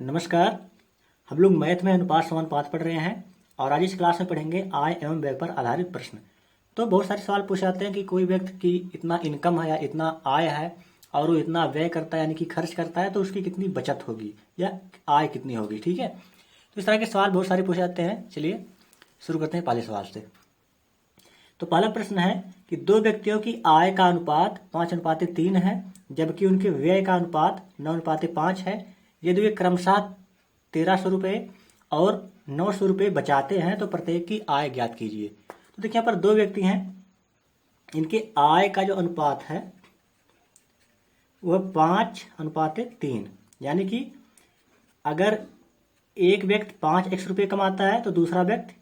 नमस्कार। हम लोग मैथ में अनुपात समानुपात पढ़ रहे हैं और आज इस क्लास में पढ़ेंगे आय एवं व्यय पर आधारित प्रश्न। तो बहुत सारे सवाल पूछे जाते हैं कि कोई व्यक्ति की इतना इनकम है या इतना आय है और वो इतना व्यय करता है यानी कि खर्च करता है, तो उसकी कितनी बचत होगी या आय कितनी होगी। ठीक है, तो इस तरह के सवाल बहुत सारे पूछे जाते हैं। चलिए शुरू करते हैं पहले सवाल से। तो पहला प्रश्न है कि दो व्यक्तियों की आय का अनुपात 5:3 है, जबकि उनके व्यय का अनुपात 9:5 है। यदि वे क्रमशः 1300 रुपये और 900 रुपये बचाते हैं तो प्रत्येक की आय ज्ञात कीजिए। तो देखिए यहाँ पर दो व्यक्ति हैं, इनके आय का जो अनुपात है वह 5:3, यानी कि अगर एक व्यक्ति 5x रुपये कमाता है तो दूसरा व्यक्ति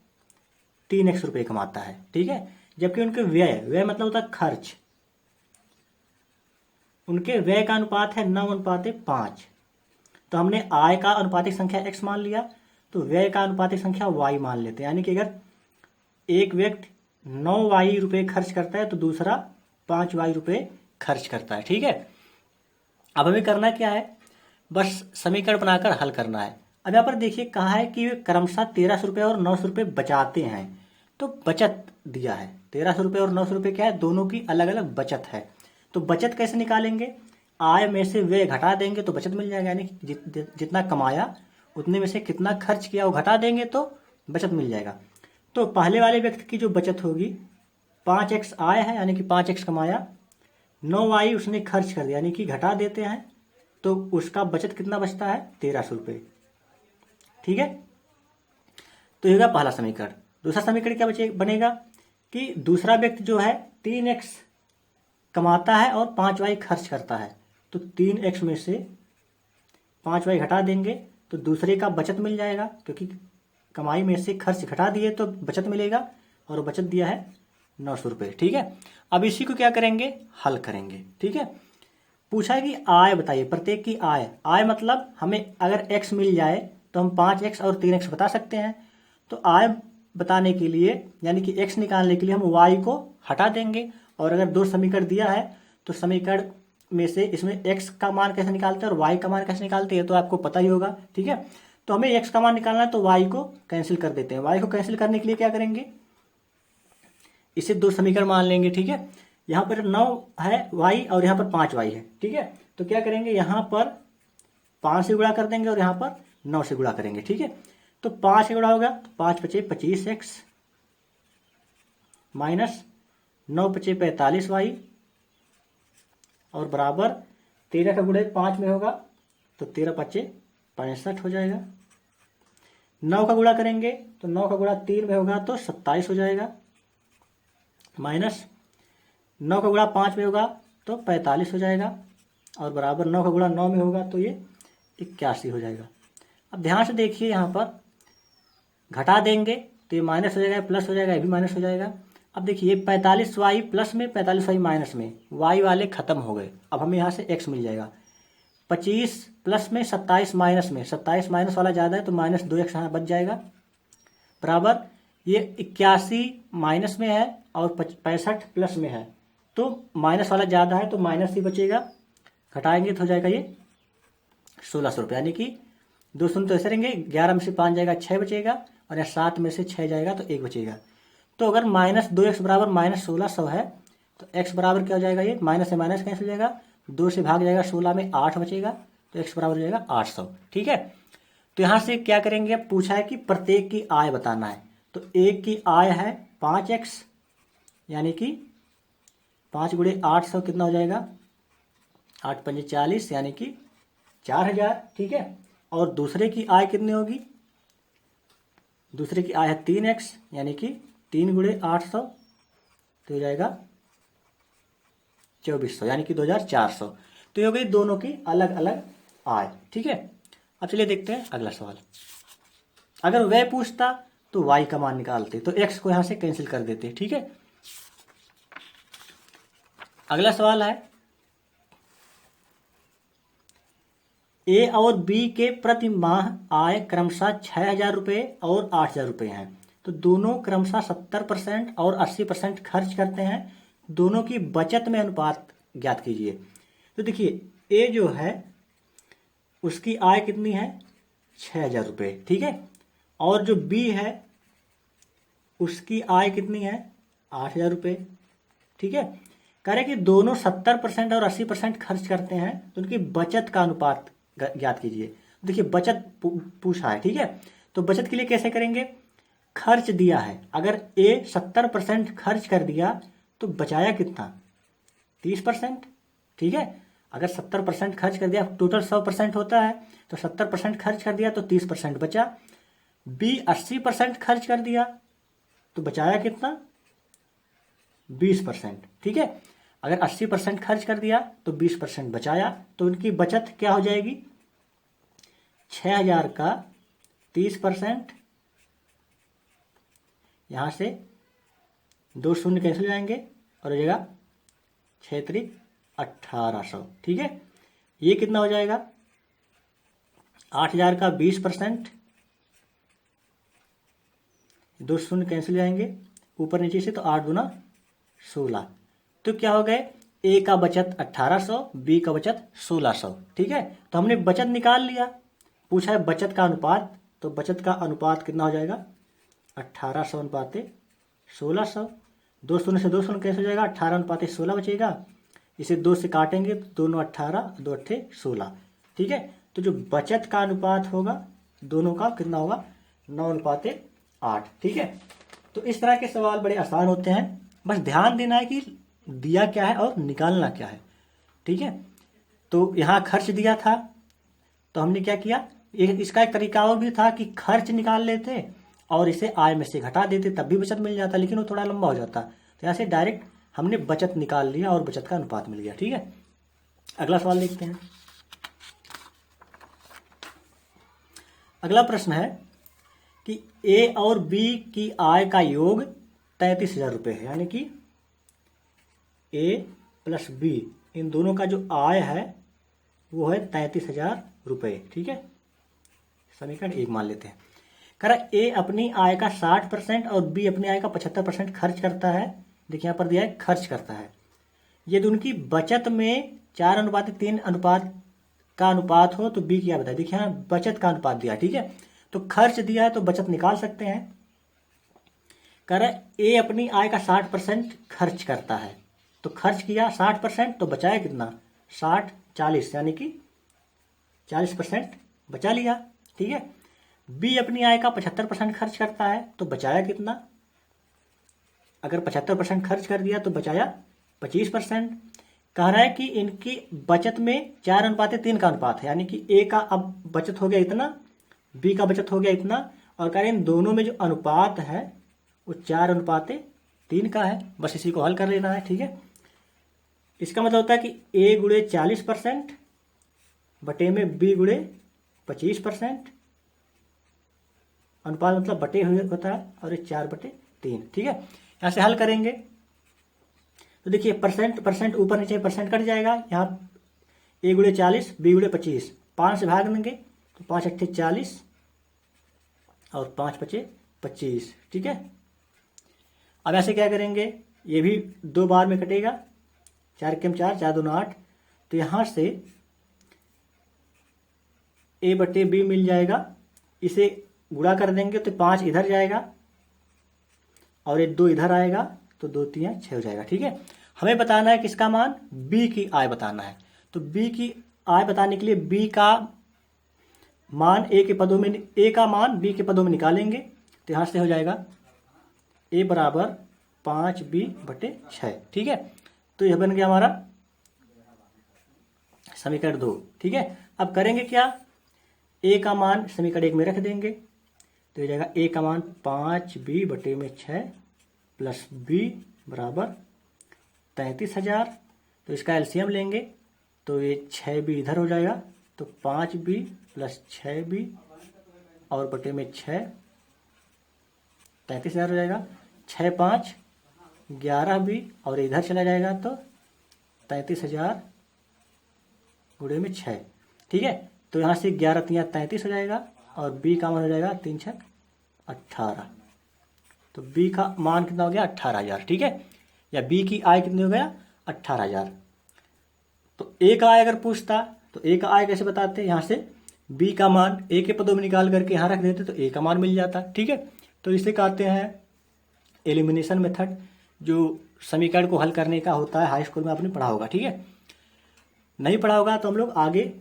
3x रुपये कमाता है। ठीक है, जबकि उनके व्यय मतलब होता है खर्च, उनके व्यय का अनुपात है 9:5। तो हमने आय का अनुपातिक संख्या x मान लिया, तो व्यय का अनुपातिक संख्या y मान लेते हैं। यानी कि अगर एक व्यक्ति 9y रुपये खर्च करता है तो दूसरा 5y रुपये खर्च करता है। ठीक है, अब हमें करना क्या है, बस समीकरण बनाकर हल करना है। अब यहाँ पर देखिए कहा है कि वे क्रमशः 1300 रुपये और 900 रुपये बचाते हैं, तो बचत दिया है। 1300 रुपये और 900 रुपये क्या है, दोनों की अलग अलग बचत है। तो बचत कैसे निकालेंगे, आय में से व्यय घटा देंगे तो बचत मिल जाएगा। यानी जितना कमाया उतने में से कितना खर्च किया वो घटा देंगे तो बचत मिल जाएगा। तो पहले वाले व्यक्ति की जो बचत होगी 5x आय है, यानी कि 5x कमाया, 9y उसने खर्च कर दिया, यानी कि घटा देते हैं, तो उसका बचत कितना बचता है, 1300 रुपये। ठीक है, तो ये होगा पहला समीकरण। दूसरा समीकरण क्या बनेगा कि दूसरा व्यक्ति जो है 3x कमाता है और 5y खर्च करता है, तो 3x में से 5y घटा देंगे तो दूसरे का बचत मिल जाएगा, क्योंकि कमाई में से खर्च घटा दिए तो बचत मिलेगा, और बचत दिया है 900 रुपये। ठीक है, अब इसी को क्या करेंगे, हल करेंगे। ठीक है, पूछा है कि आय बताइए, प्रत्येक की आय। आय मतलब हमें अगर x मिल जाए तो हम 5x और 3x बता सकते हैं। तो आय बताने के लिए यानी कि x निकालने के लिए हम y को हटा देंगे, और अगर दो समीकरण दिया है तो समीकरण में से इसमें x का मान कैसे निकालते हैं और y का मान कैसे निकालते हैं तो आपको पता ही होगा। ठीक है, तो हमें x का मान निकालना है तो y को कैंसिल कर देते हैं। y को कैंसिल करने के लिए क्या करेंगे, इसे दो समीकरण मान लेंगे। ठीक है, यहाँ पर 9 है y और यहाँ पर 5y है। ठीक है, तो क्या करेंगे, यहाँ पर 5 से गुणा कर देंगे और यहाँ पर 9 से गुणा करेंगे। ठीक है, तो 5 से गुणा होगा तो 5 × 5 = 25x माइनस 9 × 5 = 45y और बराबर 13 का गुणा 5 में होगा तो 13 × 5 = 65 हो जाएगा। 9 का गुणा करेंगे तो 9 का गुणा 3 में होगा तो 27 हो जाएगा, माइनस 9 का गुणा 5 में होगा तो 45 हो जाएगा, और बराबर 9 का गुणा 9 में होगा तो ये 81 हो जाएगा। अब ध्यान से देखिए, यहाँ पर घटा देंगे तो ये माइनस हो जाएगा, प्लस हो जाएगा, ये भी माइनस हो जाएगा। अब देखिए 45y प्लस में 45y माइनस में, y वाले खत्म हो गए। अब हमें यहाँ से x मिल जाएगा। 25 प्लस में 27 माइनस में, 27 माइनस वाला ज़्यादा है तो माइनस 2x यहाँ बच जाएगा, बराबर ये 81 माइनस में है और 65 प्लस में है, तो माइनस वाला ज़्यादा है तो माइनस ही बचेगा, घटाएंगे तो हो जाएगा ये 1600 रुपये। यानी कि 2 शून्य तो ऐसे रहेंगे, 11 में से 5 जाएगा 6 बचेगा, और या 7 में से 6 जाएगा तो 1 बचेगा। तो अगर माइनस 2x बराबर माइनस 1600 है तो x बराबर क्या हो जाएगा, ये माइनस से माइनस कैंसिल हो जाएगा, 2 से भाग जाएगा, 16 में 8 बचेगा, तो x बराबर हो जाएगा 800। ठीक है, तो यहाँ से क्या करेंगे, अब पूछा है कि प्रत्येक की आय बताना है। तो एक की आय है 5x, यानी कि 5 × 800 कितना हो जाएगा, 8 × 5 = 40, यानी कि 4000। ठीक है, और दूसरे की आय कितनी होगी, दूसरे की आय है 3x, यानी कि 3 × 800 तो हो जाएगा 2400, यानी कि 2400। तो ये हो गई दोनों की अलग अलग आय। ठीक है, अब चलिए देखते हैं अगला सवाल। अगर वह पूछता तो y का मान निकालते, तो x को यहां से कैंसिल कर देते। ठीक है, अगला सवाल है ए और बी के प्रति माह आय क्रमशः 6000 रुपये और 8000 रुपये हैं। तो दोनों क्रमशः 70% और 80% खर्च करते हैं। दोनों की बचत में अनुपात ज्ञात कीजिए। तो देखिए ए जो है उसकी आय कितनी है, 6,000 रुपये, ठीक है। और जो बी है उसकी आय कितनी है, 8,000 रुपये, ठीक है। कह रहे कि दोनों 70% और 80% खर्च करते हैं, तो उनकी बचत का अनुपात ज्ञात कीजिए। देखिए बचत पूछा है, ठीक है। तो बचत के लिए कैसे करेंगे, खर्च दिया है, अगर ए 70% खर्च कर दिया तो बचाया कितना, 30%, ठीक है। अगर 70% खर्च कर दिया, टोटल 100% होता है, तो 70% खर्च कर दिया तो 30% बचा। बी 80% खर्च कर दिया तो बचाया कितना, 20%, ठीक है। अगर 80% खर्च कर दिया तो 20% बचाया, तो उनकी बचत क्या हो जाएगी, 6,000 का 30%, यहां से 2 शून्य कैंसिल जाएंगे और हो जाएगा 6×1800, ठीक है। ये कितना हो जाएगा, 8,000 का 20%, 2 शून्य कैंसिल जाएंगे ऊपर नीचे से, तो 8 दूना 16, तो क्या हो गए, ए का बचत 1800, बी का बचत 1600, ठीक है। तो हमने बचत निकाल लिया, पूछा है बचत का अनुपात, तो बचत का अनुपात कितना हो जाएगा, 1800 अनुपाते 1600, 2 शून्य से 2 शून्य कैसे हो जाएगा, 18 अनुपाते 16 बचेगा, इसे 2 से काटेंगे तो दोनों 18, 2 अट्ठे 16, ठीक है। तो जो बचत का अनुपात होगा दोनों का कितना होगा, 9:8, ठीक है। तो इस तरह के सवाल बड़े आसान होते हैं, बस ध्यान देना है कि दिया क्या है और निकालना क्या है, ठीक है। तो यहाँ खर्च दिया था, तो हमने क्या किया, इसका एक तरीका और भी था कि खर्च निकाल लेते और इसे आय में से घटा देते, तब भी बचत मिल जाता, लेकिन वो थोड़ा लंबा हो जाता। तो यहाँ से डायरेक्ट हमने बचत निकाल लिया और बचत का अनुपात मिल गया, ठीक है। अगला सवाल देखते हैं। अगला प्रश्न है कि ए और बी की आय का योग 33,000 रुपये है, यानी कि ए प्लस बी इन दोनों का जो आय है वो है 33,000 रुपये, ठीक है। समीकरण 1 मान लेते हैं। कह रहा ए अपनी आय का 60% और बी अपनी आय का 75% खर्च करता है। देखिए यहाँ पर दिया है खर्च करता है। यदि उनकी बचत में 4:3 अनुपात का अनुपात हो तो बी क्या बताए। देखिए यहाँ बचत का अनुपात दिया, ठीक है। तो खर्च दिया है तो बचत निकाल सकते हैं। कह रहा है ए अपनी आय का 60% खर्च करता है, तो खर्च किया 60%, तो बचाया कितना, 60 40, यानी कि 40% बचा लिया, ठीक है। बी अपनी आय का 75% खर्च करता है, तो बचाया कितना, अगर 75% खर्च कर दिया तो बचाया 25%। कह रहा है कि इनकी बचत में 4:3 का अनुपात है, यानी कि ए का अब बचत हो गया इतना, बी का बचत हो गया इतना, और कह रहे हैं इन दोनों में जो अनुपात है वो 4:3 का है। बस इसी को हल कर लेना है, ठीक है। इसका मतलब होता है कि ए गुणे 40% बटे में बी गुणे 25%, अनुपात मतलब बटे हुए होता है, और ये 4/3, ठीक है। यहाँ से हल करेंगे तो देखिए परसेंट ऊपर नीचे परसेंट कट जाएगा। यहाँ ए गुणे 40, बी गुणे 25, 5 से भाग देंगे तो 5 अट्ठे 40 और 5 बचे 25, ठीक है। अब ऐसे क्या करेंगे, ये भी 2 बार में कटेगा, 4 के 4, 4 दूना 8, तो यहाँ से ए बटे बी मिल जाएगा, इसे गुणा कर देंगे तो 5 इधर जाएगा और ये 2 इधर आएगा, तो 2 3 6 हो जाएगा, ठीक है। हमें बताना है किसका मान, बी की आय बताना है। तो बी की आय बताने के लिए बी का मान ए के पदों में, ए का मान बी के पदों में निकालेंगे, तो यहाँ से हो जाएगा ए बराबर 5b/6, ठीक है। तो यह बन गया हमारा समीकरण 2, ठीक है। अब करेंगे क्या, ए का मान समीकरण 1 में रख देंगे, तो हो जाएगा ए का मान 5b/6 प्लस बी बराबर 33,000। तो इसका एलसीएम लेंगे तो ये 6b इधर हो जाएगा, तो 5b प्लस 6b और बटे में 6, 33,000 हो जाएगा। 6 5 11b और इधर चला जाएगा तो 33,000 गुणे में 6, ठीक है। तो यहाँ से 11 3 33 हो जाएगा और बी का मान हो जाएगा 3 6 18। तो बी का मान कितना हो गया, 18,000, ठीक है। या बी की आय कितनी हो गया, 18,000। तो ए का आय अगर पूछता तो ए का आय कैसे बताते, यहाँ से बी का मान ए के पदों में निकाल करके यहाँ रख देते तो ए का मान मिल जाता। ठीक है, तो इसे कहते हैं एलिमिनेशन मेथड, जो समीकरण को हल करने का होता है। हाई स्कूल में आपने पढ़ा होगा। ठीक है, नहीं पढ़ा होगा तो हम लोग आगे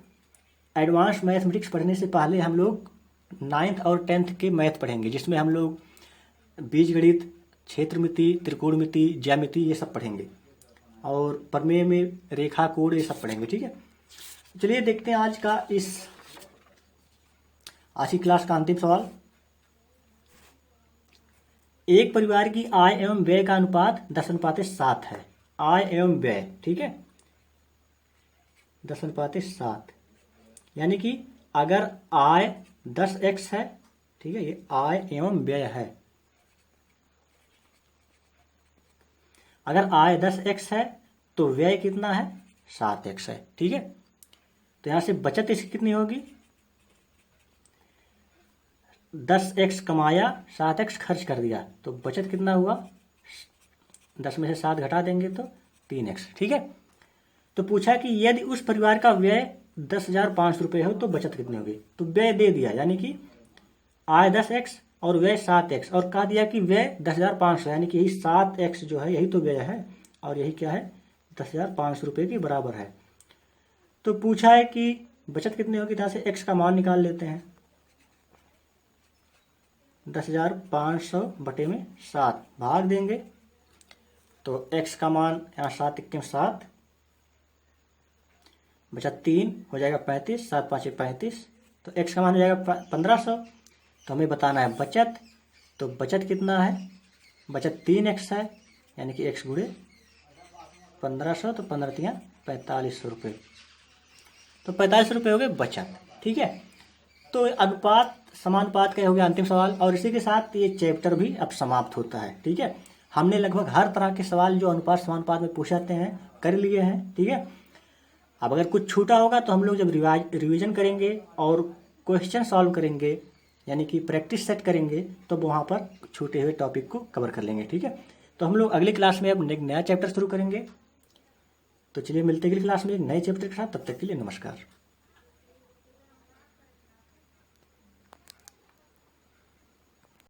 एडवांस मैथमेटिक्स पढ़ने से पहले हम लोग 9th और 10th के मैथ पढ़ेंगे, जिसमें हम लोग बीजगणित, क्षेत्रमिति, त्रिकोणमिति, ज्यामिति ये सब पढ़ेंगे, और प्रमेय में रेखा कोण ये सब पढ़ेंगे। ठीक है, चलिए देखते हैं आज की क्लास का अंतिम सवाल। एक परिवार की आय एवं व्यय का अनुपात 10:7 है। आय एवं व्यय, ठीक है, 10:7, यानी कि अगर आय 10x है, ठीक है, ये आय एवं व्यय है। अगर आय 10x है तो व्यय कितना है, 7x है। ठीक है, तो यहां से बचत इसकी कितनी होगी, 10x कमाया, 7x खर्च कर दिया, तो बचत कितना हुआ, 10 में से 7 घटा देंगे तो 3x। ठीक है, तो पूछा कि यदि उस परिवार का व्यय 10,500 रुपये हो तो बचत कितनी होगी। तो व्यय दे दिया, यानी कि आय 10x और व्यय 7x, और कह दिया कि व्यय 10,500, यानी कि यही 7x जो है यही तो व्यय है, और यही क्या है, 10,500 रुपये के बराबर है। तो पूछा है कि बचत कितनी होगी, यहाँ से x का मान निकाल लेते हैं। 10,500 बटे में 7 भाग देंगे तो x का मान यहाँ 7 × 7, बचत 3 हो जाएगा 35, 7 × 5 = 35, तो x का मान हो जाएगा 1500। तो हमें बताना है बचत, तो बचत कितना है, बचत 3x है, यानी कि x गुणे 1500, तो 15 × 3 = 4500 रुपये, तो 4500 रुपये हो गए बचत। ठीक है, तो अनुपात समानुपात का हो गया अंतिम सवाल, और इसी के साथ ये चैप्टर भी अब समाप्त होता है। ठीक है, हमने लगभग हर तरह के सवाल जो अनुपात समानुपात में पूछे जाते हैं कर लिए हैं। ठीक है, अब अगर कुछ छूटा होगा तो हम लोग जब रिवीजन करेंगे और क्वेश्चन सॉल्व करेंगे, यानी कि प्रैक्टिस सेट करेंगे, तो वहाँ पर छूटे हुए टॉपिक को कवर कर लेंगे। ठीक है, तो हम लोग अगली क्लास में अब एक नया चैप्टर शुरू करेंगे। तो चलिए मिलते हैं अगली क्लास में एक नए चैप्टर के साथ, तब तक के लिए नमस्कार।